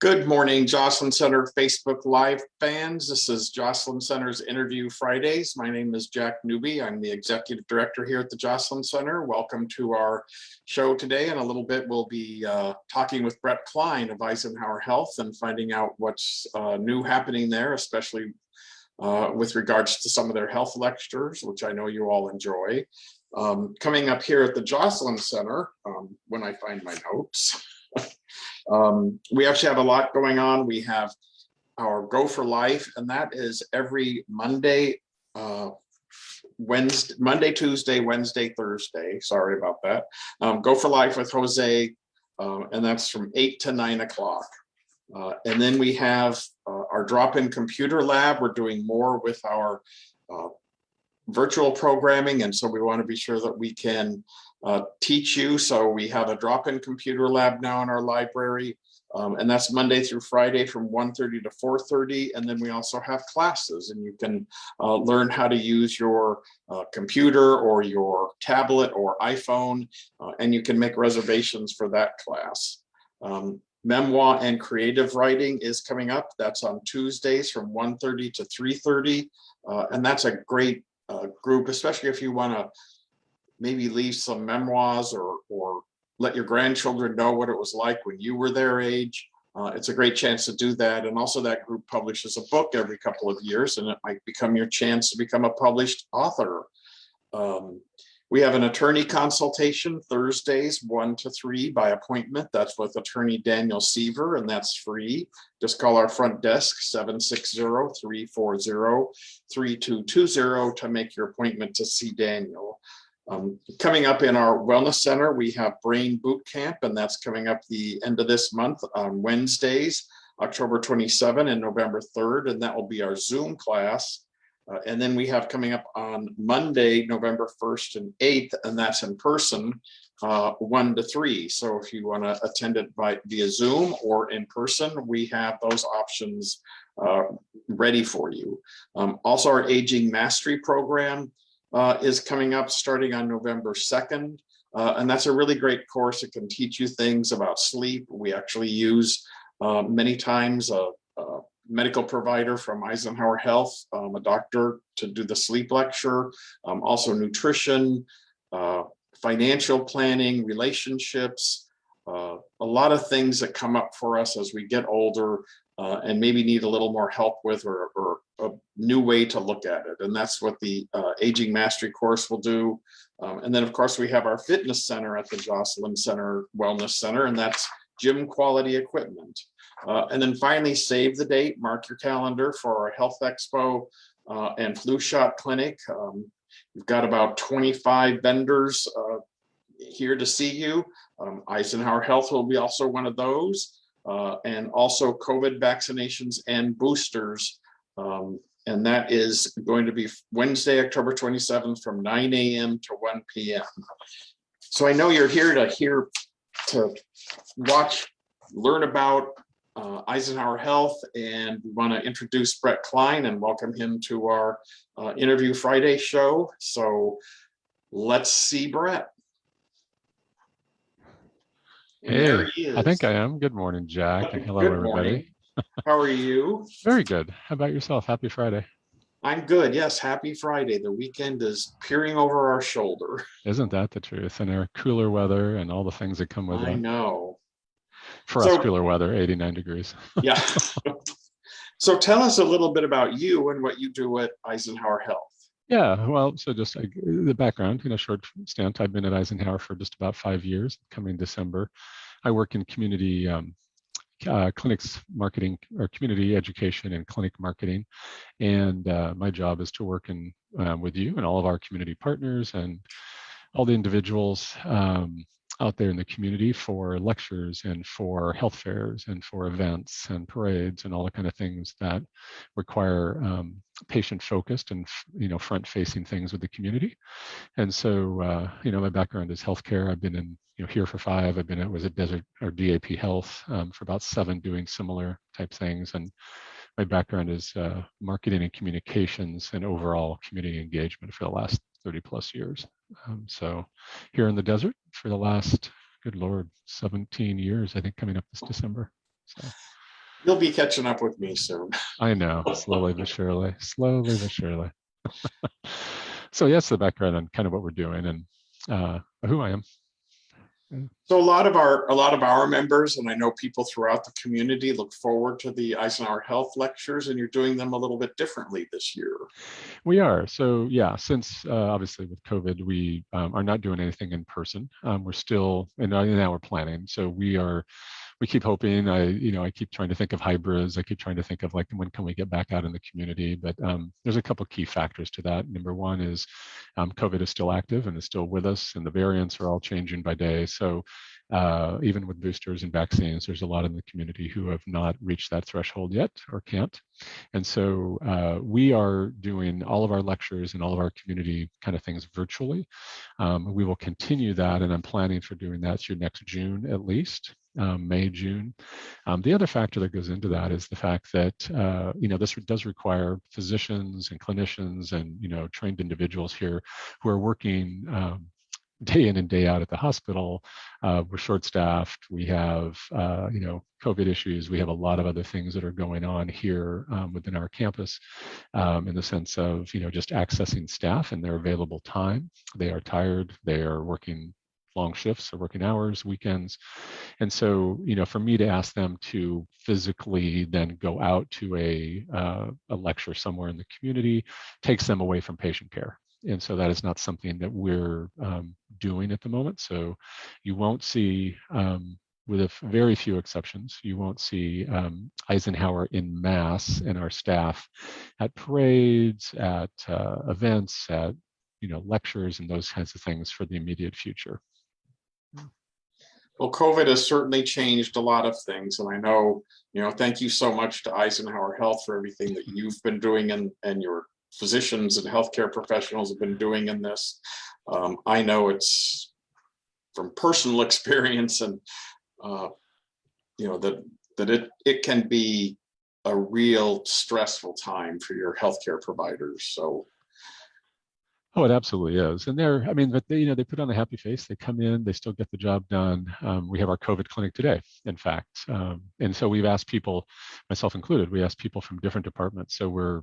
Good morning, Joslin Center Facebook Live fans. This is Joslin Center's Interview Fridays. My name is Jack Newby. I'm the Executive Director here at the Joslin Center. Welcome to our show today. In a little bit, we'll be talking with Brett Klein of Eisenhower Health and finding out what's new happening there, especially with regards to some of their health lectures, which I know you all enjoy. Coming up here at the Joslin Center, when I find my notes, we actually have a lot going on. We have our Go for Life, and that is every Monday, Tuesday, Wednesday, Thursday. Sorry about that. Go for Life with Jose, and that's from 8 to 9 o'clock. And then we have our drop-in computer lab. We're doing more with our virtual programming, and so we want to be sure that we can teach you. So we have a drop-in computer lab now in our library, and that's Monday through Friday from 1:30 to 4:30. And then we also have classes, and you can learn how to use your computer or your tablet or iPhone, and you can make reservations for that class. Memoir and creative writing is coming up. That's on Tuesdays from 1:30 to 3:30, and that's a great group, especially if you want to maybe leave some memoirs or let your grandchildren know what it was like when you were their age. It's a great chance to do that. And also that group publishes a book every couple of years, and it might become your chance to become a published author. We have an attorney consultation Thursdays 1 to 3 by appointment. That's with attorney Daniel Seaver, and that's free. Just call our front desk 760-340-3220 to make your appointment to see Daniel. Coming up in our wellness center, we have brain boot camp, and that's coming up the end of this month on Wednesdays, October 27 and November 3rd, and that will be our Zoom class. And then we have coming up on Monday, November 1st and 8th, and that's in person, 1 to 3. So if you want to attend it via Zoom or in person, we have those options ready for you. Also, our Aging Mastery program is coming up starting on November 2nd. And that's a really great course. It can teach you things about sleep. We actually use many times a medical provider from Eisenhower Health, a doctor, to do the sleep lecture, also nutrition, financial planning, relationships, a lot of things that come up for us as we get older and maybe need a little more help with or a new way to look at it. And that's what the Aging Mastery course will do. And then, of course, we have our fitness center at the Joslin Center Wellness Center, and that's gym quality equipment. And then finally, save the date, mark your calendar for our Health Expo and flu shot clinic. We've got about 25 vendors here to see you. Eisenhower Health will be also one of those, and also COVID vaccinations and boosters. And that is going to be Wednesday, October 27th from 9 a.m. to 1 p.m. So I know you're here to watch, learn about Eisenhower Health, and we want to introduce Brett Klein and welcome him to our Interview Friday show. So let's see Brett. Hey, I think I am. Good morning, Jack. Hello, good everybody. Morning. How are you? Very good. How about yourself? Happy Friday. I'm good. Yes, happy Friday. The weekend is peering over our shoulder. Isn't that the truth? And our cooler weather and all the things that come with it. I know. For us, cooler weather, 89 degrees. Yeah. So tell us a little bit about you and what you do at Eisenhower Health. Yeah, well, so just the background, in a short stint, I've been at Eisenhower for just about 5 years, coming December. I work in community clinics marketing, or community education and clinic marketing. And my job is to work with you and all of our community partners and all the individuals out there in the community for lectures and for health fairs and for events and parades and all the kind of things that require patient-focused and front-facing things with the community. And so my background is healthcare. I've been in here for 5. I was at Desert or DAP Health for about 7, doing similar type things. And my background is marketing and communications and overall community engagement for the last 30 plus years. So here in the desert for the last, good Lord, 17 years, I think, coming up this December. So You'll be catching up with me soon. I know, slowly but surely, slowly but surely. So yes, the background on kind of what we're doing and who I am. So a lot of our members, and I know people throughout the community, look forward to the Eisenhower Health lectures, and you're doing them a little bit differently this year. We are. So yeah, since obviously with COVID, we are not doing anything in person. We're still, and now we're planning. So we keep hoping. I keep trying to think of hybrids. I keep trying to think of like, when can we get back out in the community? But there's a couple key factors to that. Number one is COVID is still active and is still with us, and the variants are all changing by day. So even with boosters and vaccines, there's a lot in the community who have not reached that threshold yet or can't. And so we are doing all of our lectures and all of our community kind of things virtually. We will continue that, and I'm planning for doing that through next June at least. May, June. The other factor that goes into that is the fact that this does require physicians and clinicians and trained individuals here who are working day in and day out at the hospital. We're short-staffed. We have COVID issues. We have a lot of other things that are going on here within our campus in the sense of just accessing staff and their available time. They are tired. They are working long shifts or working hours, weekends. And so, for me to ask them to physically then go out to a lecture somewhere in the community takes them away from patient care. And so that is not something that we're doing at the moment. So you won't see, with very few exceptions, you won't see Eisenhower in mass and our staff at parades, at events, at lectures and those kinds of things for the immediate future. Well, COVID has certainly changed a lot of things. And I know, thank you so much to Eisenhower Health for everything that you've been doing and your physicians and healthcare professionals have been doing in this. I know it's from personal experience and, that it can be a real stressful time for your healthcare providers. So oh, it absolutely is. And but they put on a happy face. They come in, they still get the job done. We have our COVID clinic today, in fact. And so we've asked people, myself included, we asked people from different departments. So we're,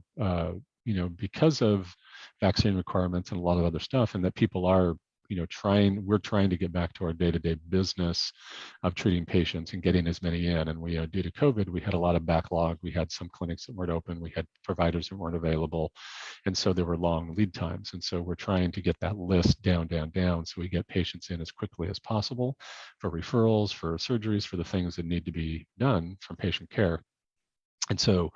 because of vaccine requirements and a lot of other stuff, and that people are, we're trying to get back to our day-to-day business of treating patients and getting as many in. And we, due to COVID, we had a lot of backlog. We had some clinics that weren't open. We had providers that weren't available. And so there were long lead times. And so we're trying to get that list down, so we get patients in as quickly as possible for referrals, for surgeries, for the things that need to be done from patient care. And so,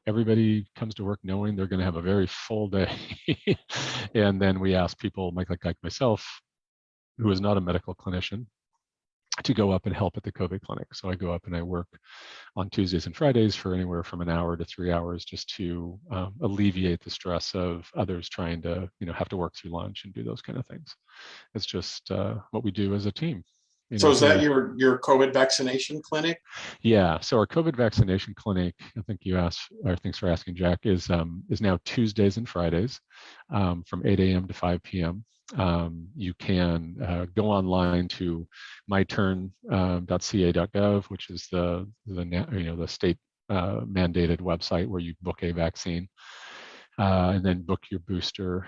everybody comes to work knowing they're going to have a very full day. And then we ask people like myself, who is not a medical clinician, to go up and help at the COVID clinic. So I go up and I work on Tuesdays and Fridays for anywhere from an hour to 3 hours just to alleviate the stress of others trying to, have to work through lunch and do those kind of things. It's just what we do as a team. So is that your COVID vaccination clinic? Yeah. So our COVID vaccination clinic, I think you asked, or thanks for asking, Jack, is now Tuesdays and Fridays from 8 a.m. to 5 p.m. You can go online to myturn.ca.gov, which is the state mandated website where you book a vaccine. And then book your booster,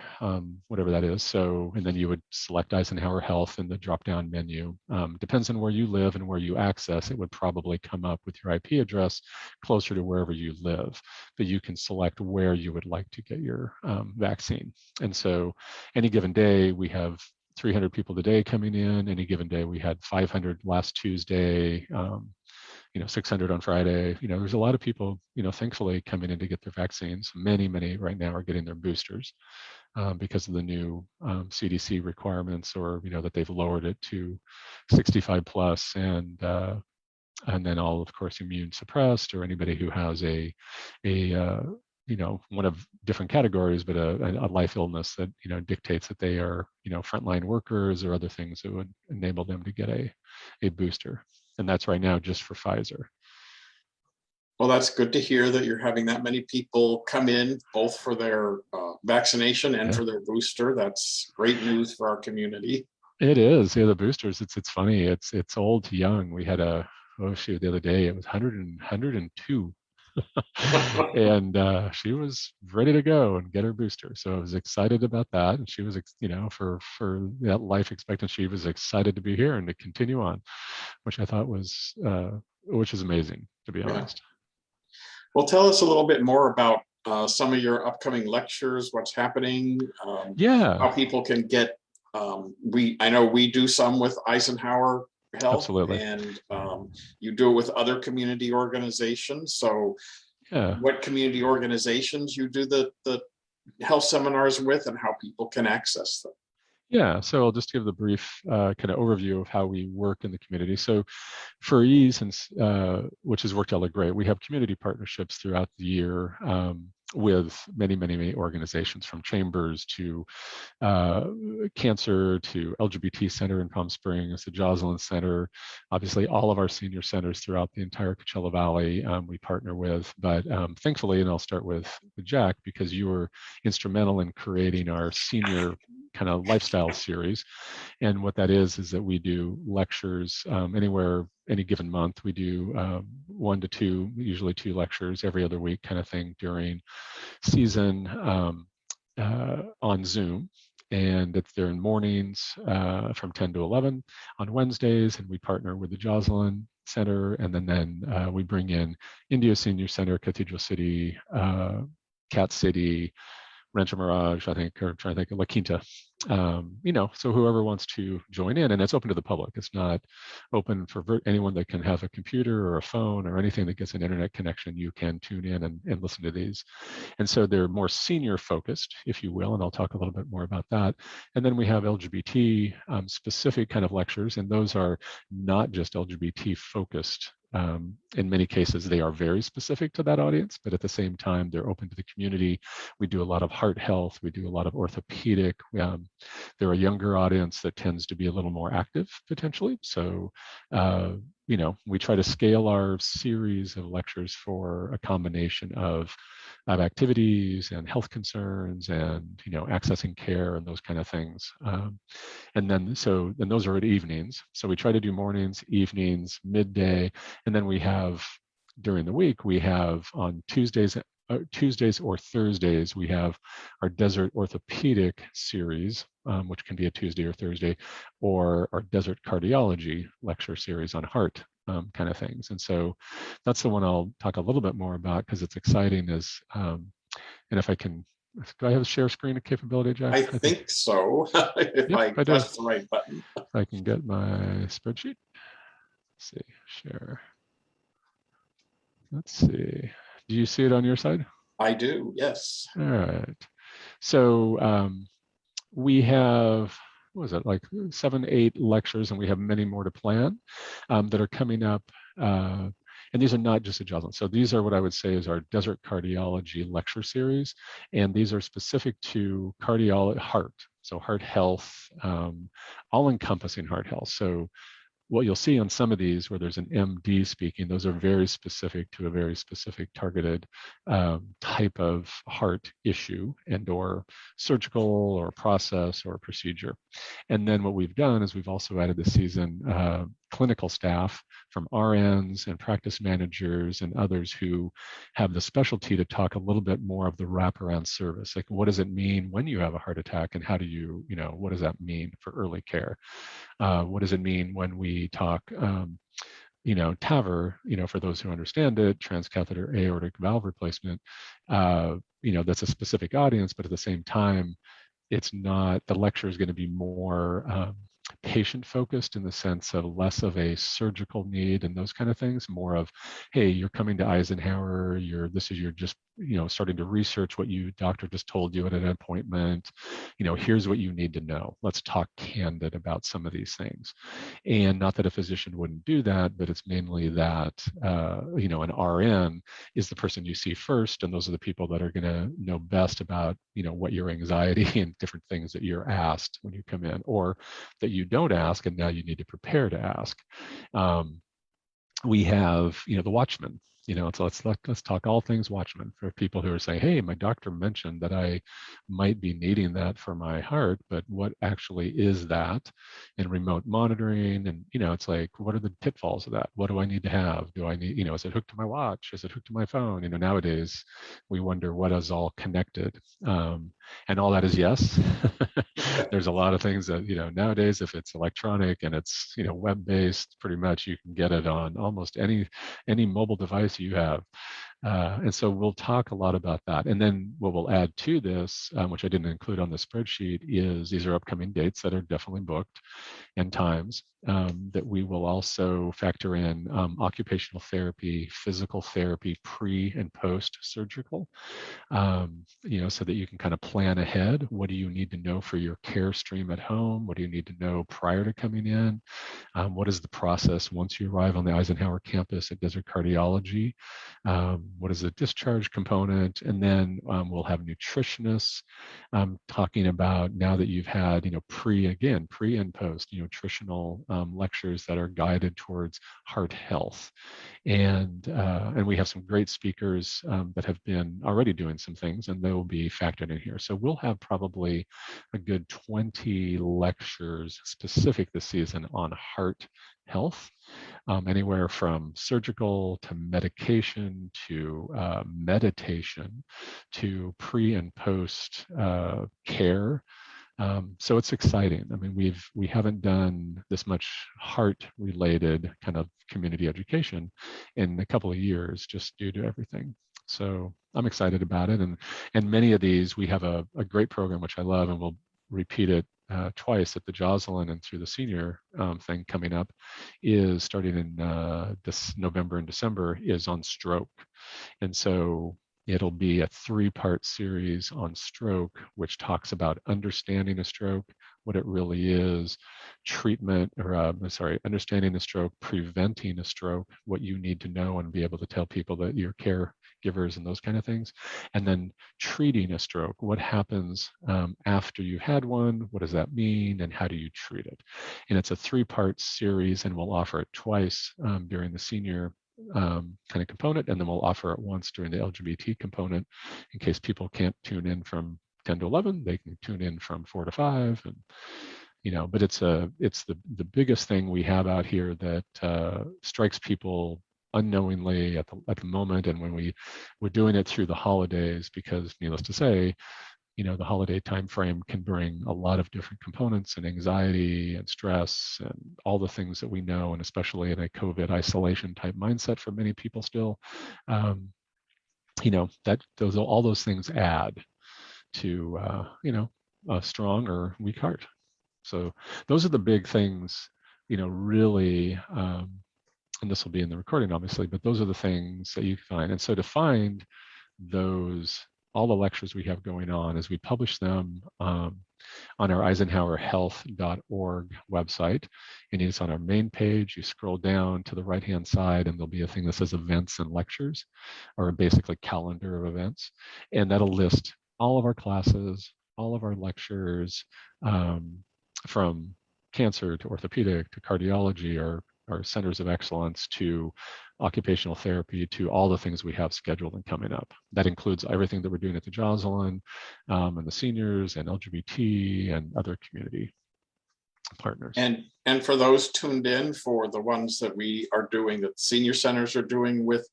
whatever that is. So, and then you would select Eisenhower Health in the drop-down menu. Depends on where you live and where you access. It would probably come up with your IP address closer to wherever you live, but you can select where you would like to get your vaccine. And so any given day, we have 300 people today coming in. Any given day, we had 500 last Tuesday. 600 on Friday. There's a lot of people, thankfully coming in to get their vaccines. Many right now are getting their boosters because of the new CDC requirements, or, that they've lowered it to 65 plus and then all, of course, immune suppressed, or anybody who has a one of different categories, but a life illness that, dictates that they are, frontline workers or other things that would enable them to get a booster. And that's right now just for Pfizer. Well, that's good to hear that you're having that many people come in, both for their vaccination and for their booster. That's great news for our community. It is. Yeah, the boosters. It's funny. It's old to young. We had oh shoot, the other day it was 102. And she was ready to go and get her booster. So I was excited about that. And she was, for that life expectancy, she was excited to be here and to continue on, which I thought was, which is amazing, to be honest. Well, tell us a little bit more about some of your upcoming lectures, what's happening, how people can get, I know we do some with Eisenhower Health, Absolutely. and you do it with other community organizations. So what community organizations you do the health seminars with, and how people can access them? Yeah, so I'll just give the brief kind of overview of how we work in the community. So for ease, which has worked out great, we have community partnerships throughout the year with many organizations, from chambers to cancer to LGBT Center in Palm Springs, the Joslin Center, obviously all of our senior centers throughout the entire Coachella Valley we partner with. But thankfully, and I'll start with Jack, because you were instrumental in creating our senior kind of lifestyle series. And what that is that we do lectures anywhere, any given month. We do 1 to 2, usually 2 lectures every other week kind of thing during season on Zoom. And they're in mornings from 10 to 11 on Wednesdays, and we partner with the Joslin Center, and then we bring in India Senior Center, Cathedral City, Cat City, Rancho Mirage, I think, or I'm trying to think of La Quinta. So whoever wants to join in, and it's open to the public. It's not open for anyone that can have a computer or a phone or anything that gets an internet connection. You can tune in and listen to these. And so they're more senior focused, if you will, and I'll talk a little bit more about that. And then we have LGBT specific kind of lectures, and those are not just LGBT focused. In many cases, they are very specific to that audience, but at the same time, they're open to the community. We do a lot of heart health. We do a lot of orthopedic. They're a younger audience that tends to be a little more active, potentially. So, we try to scale our series of lectures for a combination of activities and health concerns and, accessing care and those kind of things. And those are at evenings. So we try to do mornings, evenings, midday, and then we have during the week, we have on Tuesdays or Thursdays, we have our Desert Orthopedic series, which can be a Tuesday or Thursday, or our Desert Cardiology lecture series on heart kind of things. And so that's the one I'll talk a little bit more about because it's exciting. And if I can, do I have a share screen capability, Jack? I think so. If I press the right button. If I can get my spreadsheet. Let's see, share. Let's see. Do you see it on your side? I do, yes. All right. So we have, what was it, like 7, 8 lectures, and we have many more to plan that are coming up. And these are not just a Joslin. So these are what I would say is our Desert Cardiology lecture series. And these are specific to heart. So heart health, all-encompassing heart health. So what you'll see on some of these where there's an MD speaking, those are very specific to a very specific targeted type of heart issue and or surgical or process or procedure. And then what we've done is we've also added this season clinical staff from RNs and practice managers and others who have the specialty to talk a little bit more of the wraparound service. Like, what does it mean when you have a heart attack, and how do you, what does that mean for early care? What does it mean when we talk, TAVR, for those who understand it, transcatheter aortic valve replacement, that's a specific audience, but at the same time, it's not, the lecture is going to be more patient focused in the sense of less of a surgical need and those kind of things, more of, hey, you're coming to Eisenhower, you're just starting to research what doctor just told you at an appointment, here's what you need to know. Let's talk candid about some of these things. And not that a physician wouldn't do that, but it's mainly that, an RN is the person you see first, and those are the people that are going to know best about, what your anxiety and different things that you're asked when you come in, or that you don't ask, and now you need to prepare to ask. We have, the watchman. So let's talk all things Watchman for people who are saying, hey, my doctor mentioned that I might be needing that for my heart, but what actually is that? And remote monitoring, and it's like, what are the pitfalls of that? What do I need to have? Do I need, is it hooked to my watch? Is it hooked to my phone? Nowadays we wonder what is all connected, and all that is yes. There's a lot of things that nowadays, if it's electronic and it's web-based, pretty much you can get it on almost any mobile device you have. And so we'll talk a lot about that. And then what we'll add to this, which I didn't include on the spreadsheet, is these are upcoming dates that are definitely booked and times that we will also factor in occupational therapy, physical therapy, pre and post surgical, so that you can kind of plan ahead. What do you need to know for your care stream at home? What do you need to know prior to coming in? What is the process once you arrive on the Eisenhower campus at Desert Cardiology? What is the discharge component? And then we'll have nutritionists talking about, now that you've had, pre and post, nutritional lectures that are guided towards heart health. And we have some great speakers that have been already doing some things, and they will be factored in here. So we'll have probably a good 20 lectures specific this season on heart health, anywhere from surgical to medication to meditation to pre and post care. So it's exciting. I mean, we haven't done this much heart-related kind of community education in a couple of years, just due to everything. So I'm excited about it, and many of these, we have a great program which I love, and we'll repeat it twice at the Joslin and through the senior thing coming up, is starting in this November and December, is on stroke. And so it'll be a 3-part series on stroke, which talks about understanding a stroke, what it really is, treatment, or understanding a stroke, preventing a stroke, what you need to know and be able to tell people, that your caregivers and those kind of things, and then treating a stroke, what happens after you had one, what does that mean, and how do you treat it? And it's a 3-part series, and we'll offer it twice during the senior kind of component, and then we'll offer it once during the LGBT component, in case people can't tune in from 10 to 11, they can tune in from 4 to 5, and but it's the biggest thing we have out here that strikes people unknowingly at the moment, and when we're doing it through the holidays, because needless to say, the holiday time frame can bring a lot of different components, and anxiety and stress and all the things that we know, and especially in a COVID isolation type mindset for many people still, that all those things add to a strong or weak heart. So those are the big things, really, and this will be in the recording obviously, but those are the things that you find. And so to find those, all the lectures we have going on, as we publish them on our eisenhowerhealth.org website, and it's on our main page. You scroll down to the right-hand side, and there'll be a thing that says events and lectures, or basically calendar of events, and that'll list all of our classes, all of our lectures, from cancer to orthopedic to cardiology, or centers of excellence, to occupational therapy, to all the things we have scheduled and coming up. That includes everything that we're doing at the Joslin, and the seniors, and LGBT, and other community partners. And for those tuned in, for the ones that we are doing, that senior centers are doing with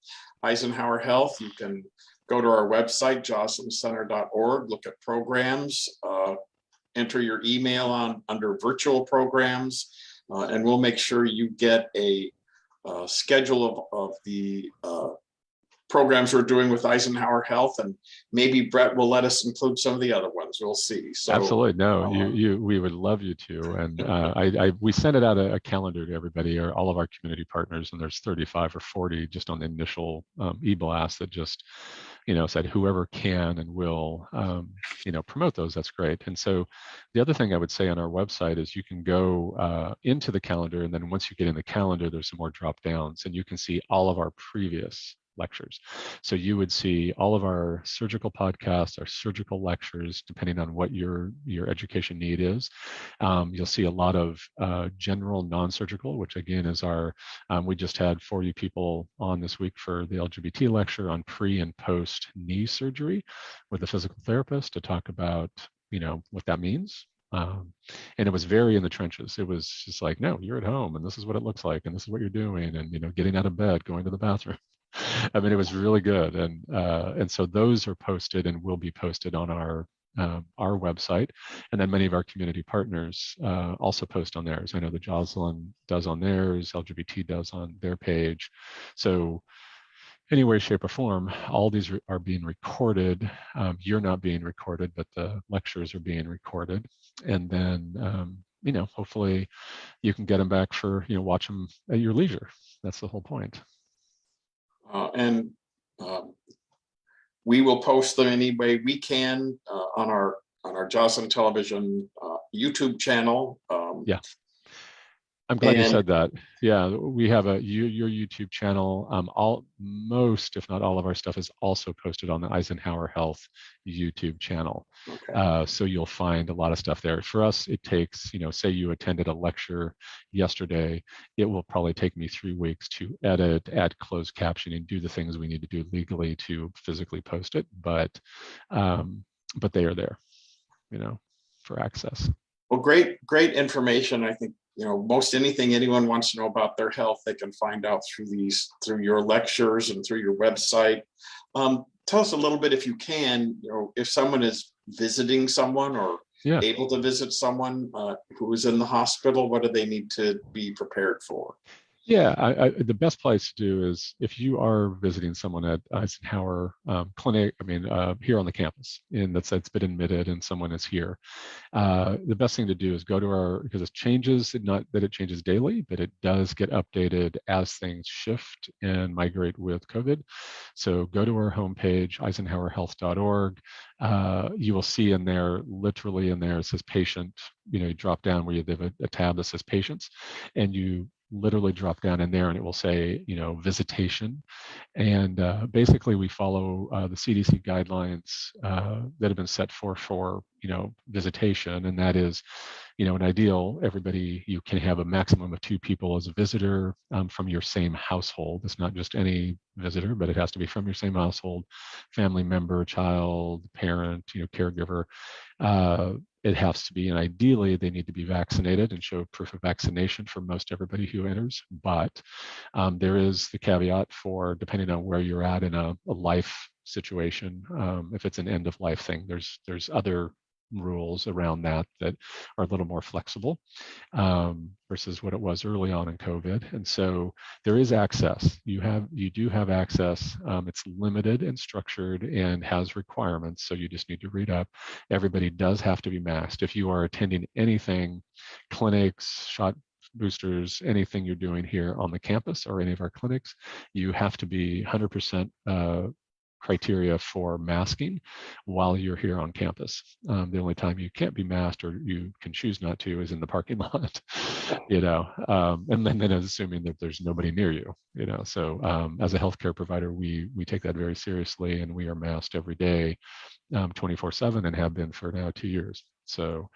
Eisenhower Health, you can go to our website, joslincenter.org, look at programs, enter your email under virtual programs, and we'll make sure you get a schedule of the programs we're doing with Eisenhower Health, and maybe Brett will let us include some of the other ones. We'll see. So absolutely, no, we would love you to, and we sent it out a calendar to everybody, or all of our community partners, and there's 35 or 40 just on the initial e-blast that just said whoever can and will promote those. That's great. And so the other thing I would say on our website is you can go into the calendar, and then once you get in the calendar, there's some more drop downs, and you can see all of our previous lectures. So you would see all of our surgical podcasts, our surgical lectures, depending on what your education need is. You'll see a lot of general non-surgical, which again is our, we just had 40 people on this week for the LGBT lecture on pre and post knee surgery with a physical therapist to talk about, what that means. And it was very in the trenches. It was just like, no, you're at home and this is what it looks like and this is what you're doing, and getting out of bed, going to the bathroom. I mean, it was really good. And so those are posted and will be posted on our website. And then many of our community partners also post on theirs. I know that Jocelyn does on theirs, LGBT does on their page. So any way, shape, or form, all these are being recorded. You're not being recorded, but the lectures are being recorded. And then, hopefully you can get them back for, watch them at your leisure. That's the whole point. And we will post them any way we can on our Jocelyn Television YouTube channel. Yeah. I'm glad you said that. Yeah, we have your YouTube channel. Most, if not all, of our stuff is also posted on the Eisenhower Health YouTube channel. Okay. So you'll find a lot of stuff there. For us, it takes, say you attended a lecture yesterday, it will probably take me 3 weeks to edit, add closed captioning, do the things we need to do legally to physically post it. But they are there, for access. Well, great information. I think most anything anyone wants to know about their health, they can find out through your lectures and through your website. Tell us a little bit, if you can, if someone is visiting someone or able to visit someone who is in the hospital, what do they need to be prepared for? Yeah, the best place to do is if you are visiting someone at Eisenhower Clinic, here on the campus, and that's been admitted and someone is here, the best thing to do is go to because it changes, not that it changes daily, but it does get updated as things shift and migrate with COVID. So go to our homepage, eisenhowerhealth.org. You will see literally in there, it says patient, you drop down where they have a tab that says patients, and you literally drop down in there and it will say, visitation. And basically we follow the CDC guidelines that have been set for visitation. And that is, in ideal, you can have a maximum of 2 people as a visitor from your same household. It's not just any visitor, but it has to be from your same household, family member, child, parent, caregiver. It has to be, and ideally they need to be vaccinated and show proof of vaccination for most everybody who enters. But there is the caveat for, depending on where you're at in a life situation, if it's an end of life thing, there's other rules around that are a little more flexible versus what it was early on in COVID. And so there is access. You do have access. It's limited and structured and has requirements. So you just need to read up. Everybody does have to be masked. If you are attending anything, clinics, shot boosters, anything you're doing here on the campus or any of our clinics, you have to be 100% criteria for masking while you're here on campus. The only time you can't be masked or you can choose not to is in the parking lot, and then assuming that there's nobody near you, So as a healthcare provider, we take that very seriously, and we are masked every day, 24/7, and have been for now 2 years. So,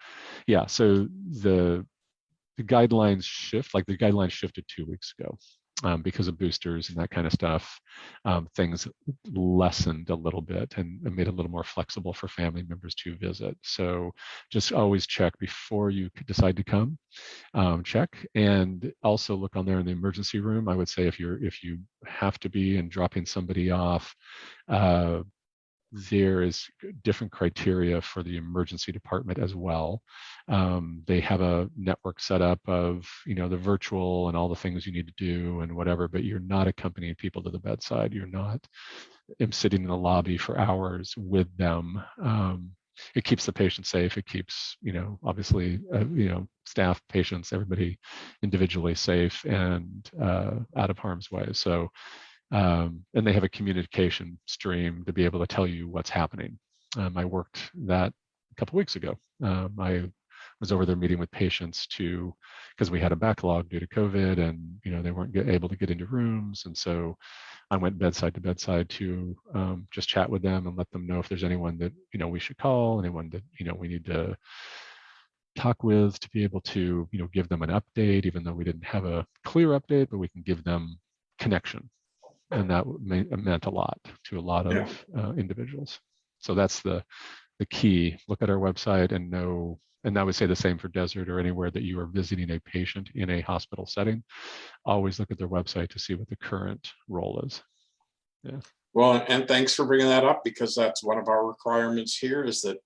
yeah, so the guidelines shift, like the guidelines shifted 2 weeks ago. Because of boosters and that kind of stuff, things lessened a little bit and made it a little more flexible for family members to visit. So just always check before you decide to come. Check, and also look on there in the emergency room. I would say if you have to be and dropping somebody off, there is different criteria for the emergency department as well. They have a network set up of, the virtual and all the things you need to do and whatever, but you're not accompanying people to the bedside. You're not sitting in the lobby for hours with them. It keeps the patient safe. It keeps, obviously, staff, patients, everybody individually safe and out of harm's way. So, and they have a communication stream to be able to tell you what's happening. I worked that a couple weeks ago. I was over there meeting with patients because we had a backlog due to COVID, and they weren't able to get into rooms, and so I went bedside to bedside to just chat with them and let them know if there's anyone that we should call, anyone that we need to talk with to be able to give them an update, even though we didn't have a clear update, but we can give them connection, and that meant a lot to a lot of individuals. So that's the key. Look at our website and know. And I would say the same for Desert or anywhere that you are visiting a patient in a hospital setting. Always look at their website to see what the current role is. Yeah. Well, and thanks for bringing that up, because that's one of our requirements here, is that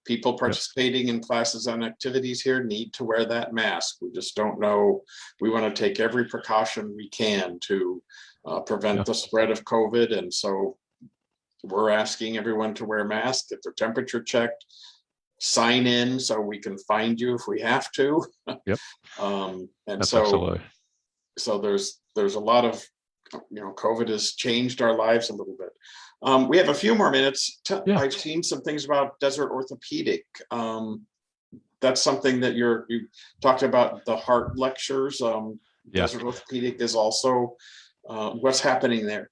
people participating in classes and activities here need to wear that mask. We just don't know. We want to take every precaution we can to prevent the spread of COVID. And so we're asking everyone to wear masks, get their temperature checked, sign in so we can find you if we have to. Yep. And absolutely. So there's a lot of, COVID has changed our lives a little bit. We have a few more minutes. I've seen some things about Desert Orthopedic. That's something that you talked about, the heart lectures. Desert Orthopedic is also, what's happening there?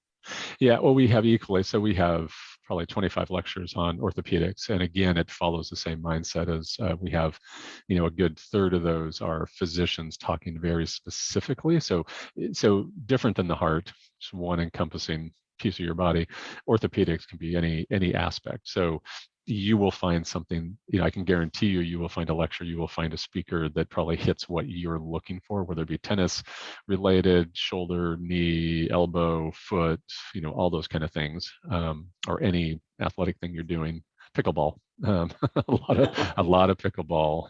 Yeah, well, we have equally. So we have probably 25 lectures on orthopedics. And again, it follows the same mindset as we have, a good third of those are physicians talking very specifically. So different than the heart, it's one encompassing piece of your body. Orthopedics can be any aspect. So you will find something, I can guarantee you will find a lecture, you will find a speaker that probably hits what you're looking for, whether it be tennis related, shoulder, knee, elbow, foot, all those kind of things, or any athletic thing you're doing, pickleball, a lot of pickleball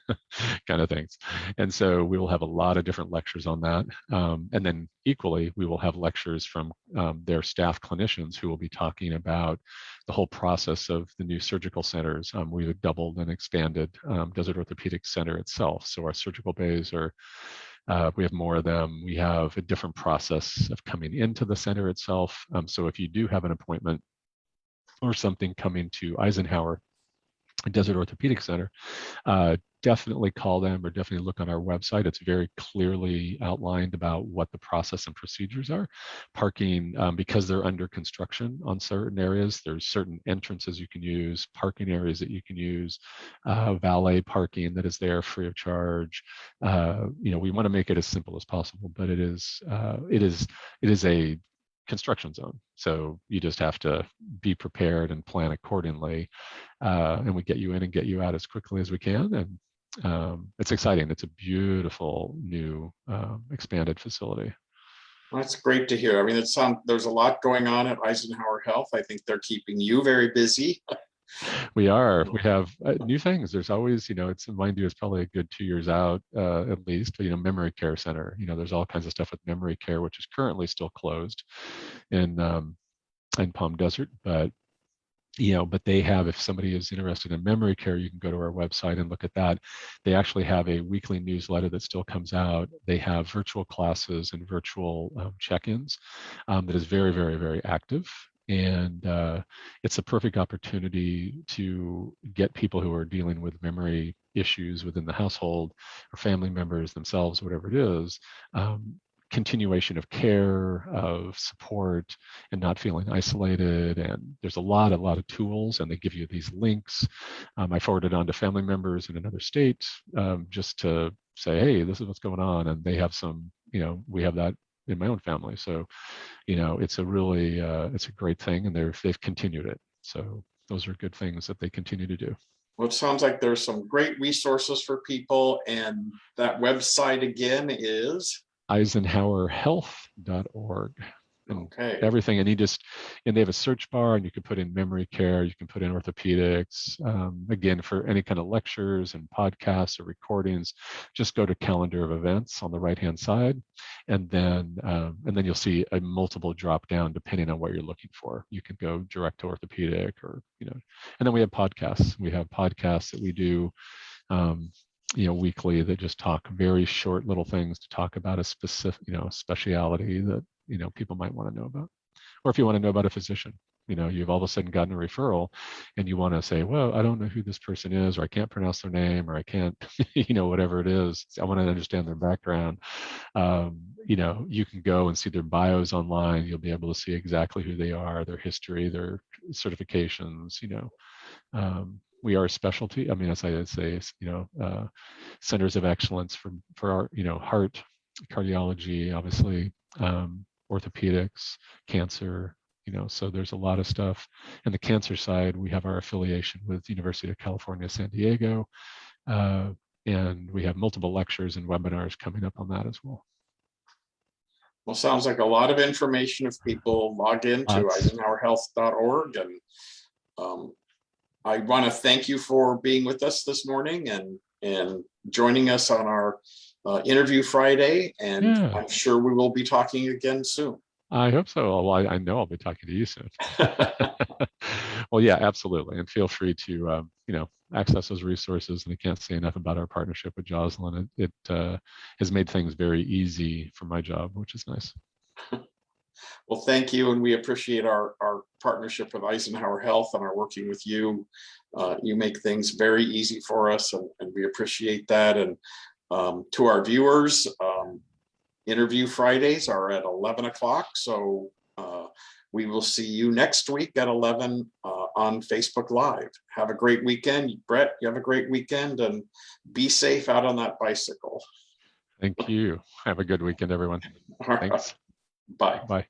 kind of things. And so we will have a lot of different lectures on that. And then equally, we will have lectures from their staff clinicians who will be talking about the whole process of the new surgical centers. We've doubled and expanded Desert Orthopedic Center itself. So our surgical bays are, we have more of them. We have a different process of coming into the center itself. So if you do have an appointment or something coming to Eisenhower Desert Orthopedic Center, definitely call them or definitely look on our website. It's very clearly outlined about what the process and procedures are. Parking, because they're under construction on certain areas, there's certain entrances you can use, parking areas that you can use, valet parking that is there free of charge. We want to make it as simple as possible, but it is a construction zone. So you just have to be prepared and plan accordingly. And we get you in and get you out as quickly as we can. And it's exciting. It's a beautiful new expanded facility. That's great to hear. I mean, there's a lot going on at Eisenhower Health. I think they're keeping you very busy. We have new things. There's always, it's, mind you, it's probably a good 2 years out at least, but, memory care center, there's all kinds of stuff with memory care, which is currently still closed in Palm Desert, but they have, if somebody is interested in memory care, you can go to our website and look at that. They actually have a weekly newsletter that still comes out. They have virtual classes and virtual check-ins that is very, very, very active. And it's a perfect opportunity to get people who are dealing with memory issues within the household or family members themselves, whatever it is, continuation of care, of support, and not feeling isolated. And there's a lot of tools, and they give you these links. I forwarded on to family members in another state just to say, hey, this is what's going on. And they have some, we have that in my own family. So, it's a really, it's a great thing, and they've continued it. So those are good things that they continue to do. Well, it sounds like there's some great resources for people, and that website again is EisenhowerHealth.org. Okay. Everything, and they have a search bar, and you can put in memory care, you can put in orthopedics. Again, for any kind of lectures and podcasts or recordings, just go to calendar of events on the right-hand side, and then you'll see a multiple drop down depending on what you're looking for. You can go direct to orthopedic, or and then we have podcasts. We have podcasts that we do. Weekly, that just talk very short little things to talk about a specific, speciality that people might want to know about, or if you want to know about a physician, you've all of a sudden gotten a referral and you want to say, well, I don't know who this person is, or I can't pronounce their name, or I can't, whatever it is, I want to understand their background. You can go and see their bios online. You'll be able to see exactly who they are, their history, their certifications. We are a specialty. I mean, as I say, centers of excellence for our, heart, cardiology, obviously, orthopedics, cancer. So there's a lot of stuff. And the cancer side, we have our affiliation with University of California, San Diego, and we have multiple lectures and webinars coming up on that as well. Well, sounds like a lot of information if people log in to eisenhowerhealth.org. And I want to thank you for being with us this morning and joining us on our interview Friday. And Yeah. I'm sure we will be talking again soon. I hope so. Well, I know I'll be talking to you soon. Well, yeah, absolutely. And feel free to, access those resources. And I can't say enough about our partnership with Jocelyn. It has made things very easy for my job, which is nice. Well, thank you. And we appreciate our partnership with Eisenhower Health and our working with you. You make things very easy for us, and we appreciate that. And to our viewers, interview Fridays are at 11 o'clock. So we will see you next week at 11 on Facebook Live. Have a great weekend. Brett, you have a great weekend, and be safe out on that bicycle. Thank you. Have a good weekend, everyone. All right. Thanks. Bye. Bye.